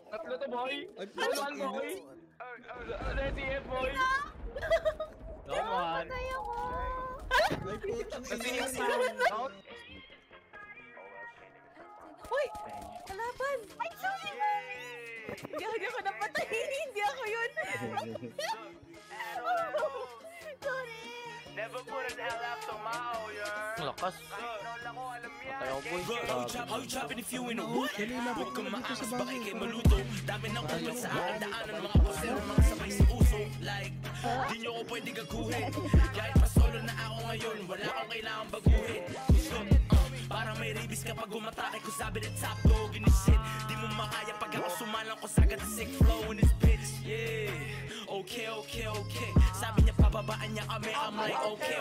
Tatlo to, boy. Ay, One, boy. Ready, boy. Don't one. Patay ako. Ay, putang Kasi ina. out. Uy! Kalaban! Ay, sorry! Hindi ako napatay. Hindi ako yun. Sorry. Never put an L after mao, yeah. Lakas. Patay ako, boy. How you chopping if you in a wood? Kanina Huwag kang dito maangas, sa baka bahay. ikay maluto. Dami ng ulan sa akin, daanan mga posero, mga sabay sa uso. Like, di nyo ko pwede gaguhin. Kahit pa solo na ako ngayon, wala akong kailangan baguhin. Gusto, parang may rabies kapag umatake ko sabi na top dog in this shit. Di mo makaya pag ako sumalang ko sagad the sick flow in this bitch. Yeah, okay. Sabi niya pababaan niya kami, I'm like okay.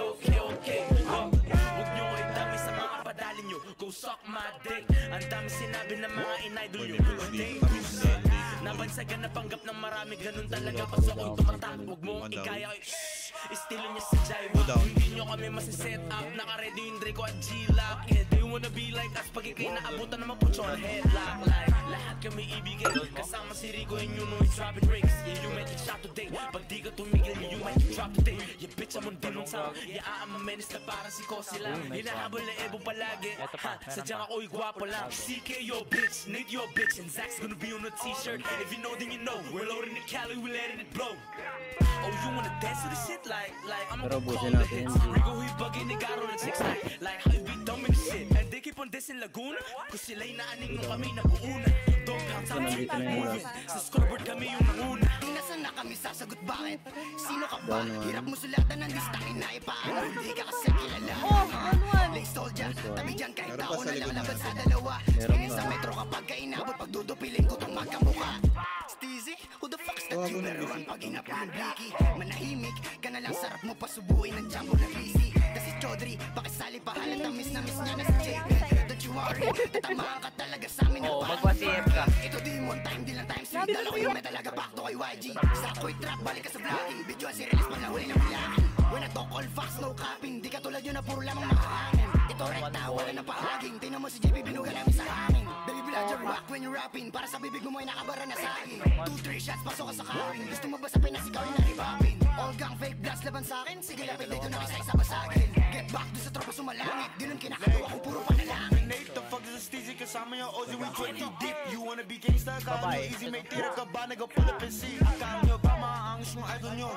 Huwag nyo ko idamay sa mga padali nyo, go suck my dick. Ang dami sinabi ng mga in-idol nyo, they do shit. Nabansagan na panggap ng marami, ganun talaga pag ako'y tumatak. Huwag mo ikaya, estilo niya sa jive. Hindi nyo kami masiset up, naka-ready yung Draco at G-Lock. Yeah, they wanna be like us, pag ikay naabutan naman put your headlock. Like, lahat kami ibigay, kasama si Rico and you know he's dropping bricks. Yeah, you might get shot today, pag di ka tumigil, you might get dropped today. Yeah, bitch, I'm on din sa yeah, I'm a menace na para si Kosi lang. Hinahabol na Evo palagi, sadyang ako'y gwapo lang. CK your bitch, Nate your bitch, and Zach's gonna be on a t-shirt. If you know, then you know, we're loading the Cali, we're letting it blow. Oh, you wanna dance to this shit? Like I'm gonna call the hits. Rico, he bugging, they got on the chicks like how you be dumb in the shit. And they keep on dissing Laguna, cause sila'y naaning nung kami nabuuna. Dog pounds out, keep on moving. Sa scoreboard kami yung nanguna. Nasaan na kami sasagot bakit? Sino ka ba? Hirap mo sulatan ng listangin na ipaano. Hindi ka kasi kilala. Lace soldier, tabi dyan kahit ako na lang laban sa dalawa. Skinny sa metro kapag kainabot, pagdudupiling ko tong magkamukha. Steezy, who the fuck's that you better run pag hinap yung blicky? Manahimik, ka na lang sarap mo pasubuin ng jumbo na busy. Kasi Chodri, pakisali pa halat ang miss na miss niya na si JP. Don't you worry, tatamaan ka talaga sa amin. Oh, magpa-CF ka. Ito di mo time, di lang time sleep. Dala ko yung may talaga back to kay YG. Sa ako'y trap, balik ka sa vlogging. Video si release pag nahuli ng bilangin. When I talk all facts, no capping. Di ka tulad yun na puro lamang makahangin. Ito rekta, wala na pahaging. Tingnan mo si JP, binuga namin sa hangin. Baby blogger, rock when you're rapping. Para sa bibig mo ay nakabara na sa akin. 2-3 shots, pasok ka sa karin. Gusto mo ba sa pinasigawin na ribapin? All gang fake blast laban sa akin. Sige lapit dito na isa-isa basagin. Get back doon sa tropa sumalangit. Di nun kinakagawa ko puro panalangin. Nate, the fuck is a steezy kasama yung Ozzy, we 20 deep. You wanna be gangsta, kaya nyo easy, make tira ka ba, nag pull up and see. Akala nyo ba maaangos yung idol nyo?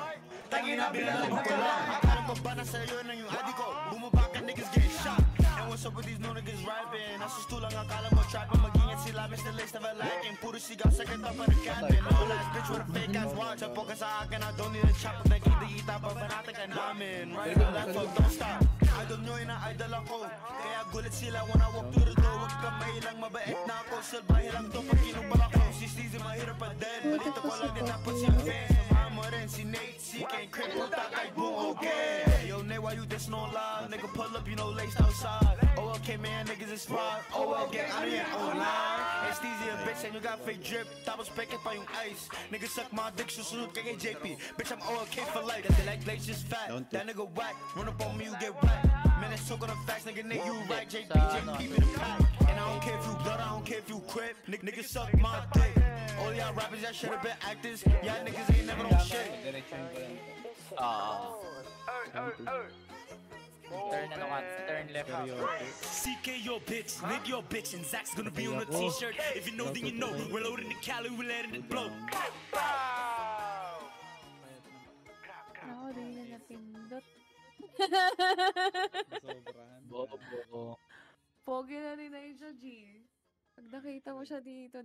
Tangin na bilang ko lang. Akala ko ba na sa'yo na yung adi ko? Bumaba ka niggas get shot. And what's up with these new niggas rapping? Nasa stulang akala mo trapping. Mag-ingat sila, Mr. Lace never lacking. Puro sigaw sa kanta pa na cantin. All ass bitch with a fake ass watch. Ang poka sa akin, I don't need a chop. Pag nakikita pa banatan ka namin. Right now that fuck don't stop. Idol nyo ina-idol ako. Kaya gulit sila when I walk through the door. Huwag ka mahilang mabait na ako. Salbahe lang to pag kinubal ako. Si Steezy mahirap pa din. Balita ko lang din tapos yung fans. Samahan mo rin si Nate, CK, Craig, puta kay Boom, okay. Yo, Nate, why you dissing on live? Nigga, pull up, you know, laced outside. Oh, okay, man, niggas is fraud. Oh, well, gang, I ain't online. Hey, Steezy a bitch and you got fake drip. Tapos peke pa yung ice. Nigga, suck my dick, susunod kay JP. Bitch, I'm okay for life. They like Blaze just fat. That nigga whack. Run up on me, you get whacked. Man, it's so gonna facts, nigga, Nate, you right. JP, JP, in the pack. And I don't care if you blood, I don't care if you crip. Nigga, suck my dick. All y'all rappers that should've been actors. Y'all niggas ain't never on shit. Turn left. CK your bitch, Nate your bitch, and Zach's gonna be on a t-shirt. If you know, then you know, we're loading the Cali, we're letting it blow. Ako, di na napindot. Bobo. Pogi na rin na yun siya, G. Pag nakita mo siya dito,